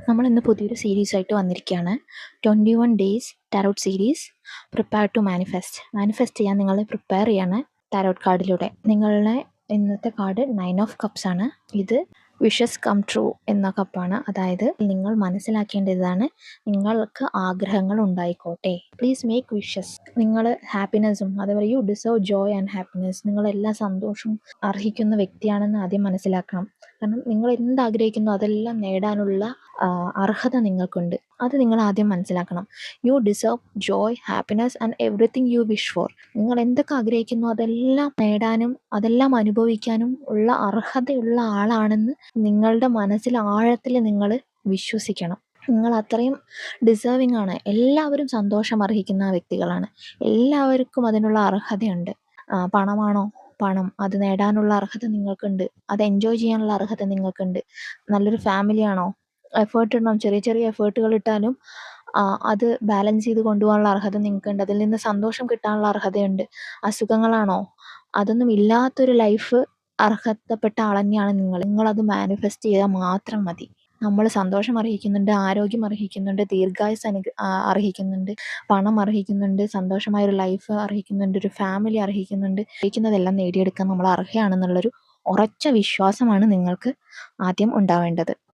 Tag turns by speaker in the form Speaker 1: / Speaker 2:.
Speaker 1: നമ്മളിന്ന് പുതിയൊരു സീരീസായിട്ട് വന്നിരിക്കുകയാണ്. 21 days tarot series. Prepare to manifest ചെയ്യാൻ നിങ്ങളെ പ്രിപ്പയർ ചെയ്യാണ് ടാരോട്ട് കാർഡിലൂടെ. നിങ്ങളുടെ ഇന്നത്തെ കാർഡ് 9 ഓഫ് കപ്സ് ആണ്. ഇത് വിഷസ് കം ട്രൂ എന്ന കപ്പാണ്. അതായത് നിങ്ങൾ മനസ്സിലാക്കേണ്ടതാണ്, നിങ്ങൾക്ക് ആഗ്രഹങ്ങൾ ഉണ്ടായിക്കോട്ടെ. Please make wishes. നിങ്ങൾ ഹാപ്പിനെസ്സും അതേപോലെ you deserve joy and happiness, നിങ്ങളെല്ലാ സന്തോഷവും അർഹിക്കുന്ന വ്യക്തിയാണെന്ന് ആദ്യം മനസ്സിലാക്കണം. കാരണം നിങ്ങൾ എന്താഗ്രഹിക്കുന്നു അതെല്ലാം നേടാനുള്ള അർഹത നിങ്ങൾക്കുണ്ട്. അത് നിങ്ങൾ ആദ്യം മനസ്സിലാക്കണം. U deserve Joy, happiness and everything you wish four. നിങ്ങൾ എന്തൊക്കെ ആഗ്രഹിക്കുന്നു അതെല്ലാം നേടാനും അതെല്ലാം അനുഭവിക്കാനും ഉള്ള അർഹതയുള്ള ആളാണെന്ന് നിങ്ങളുടെ മനസ്സിൽ ആഴത്തിൽ നിങ്ങൾ വിശ്വസിക്കണം. നിങ്ങൾ അത്രയും ഡിസേർവിംഗ് ആണ്. എല്ലാവരും സന്തോഷം അർഹിക്കുന്ന വ്യക്തികളാണ്. എല്ലാവർക്കും അതിനുള്ള അർഹതയുണ്ട്. പണമാണോ? പണം, അത് നേടാനുള്ള അർഹത നിങ്ങൾക്കുണ്ട്. അത് എൻജോയ് ചെയ്യാനുള്ള അർഹത നിങ്ങൾക്കുണ്ട്. നല്ലൊരു ഫാമിലിയാണോ? എഫേർട്ട് ഇടണം. ചെറിയ ചെറിയ എഫേർട്ടുകൾ ഇട്ടാലും അത് ബാലൻസ് ചെയ്ത് കൊണ്ടുപോകാനുള്ള അർഹത നിങ്ങൾക്കുണ്ട്. അതിൽ നിന്ന് സന്തോഷം കിട്ടാനുള്ള അർഹതയുണ്ട്. അസുഖങ്ങളാണോ? അതൊന്നും ഇല്ലാത്തൊരു ലൈഫ് അർഹതപ്പെട്ട ആൾ തന്നെയാണ് നിങ്ങൾ. നിങ്ങളത് മാനിഫെസ്റ്റ് ചെയ്താൽ മാത്രം മതി. നമ്മൾ സന്തോഷം അർഹിക്കുന്നുണ്ട്, ആരോഗ്യം അർഹിക്കുന്നുണ്ട്, ദീർഘായുസ് അർഹിക്കുന്നുണ്ട്, പണം അർഹിക്കുന്നുണ്ട്, സന്തോഷമായൊരു ലൈഫ് അർഹിക്കുന്നുണ്ട്, ഒരു ഫാമിലി അർഹിക്കുന്നുണ്ട്. അർഹിക്കുന്നതെല്ലാം നേടിയെടുക്കാൻ നമ്മൾ അർഹയാണെന്നുള്ളൊരു ഉറച്ച വിശ്വാസമാണ് നിങ്ങൾക്ക് ആദ്യം ഉണ്ടാവേണ്ടത്.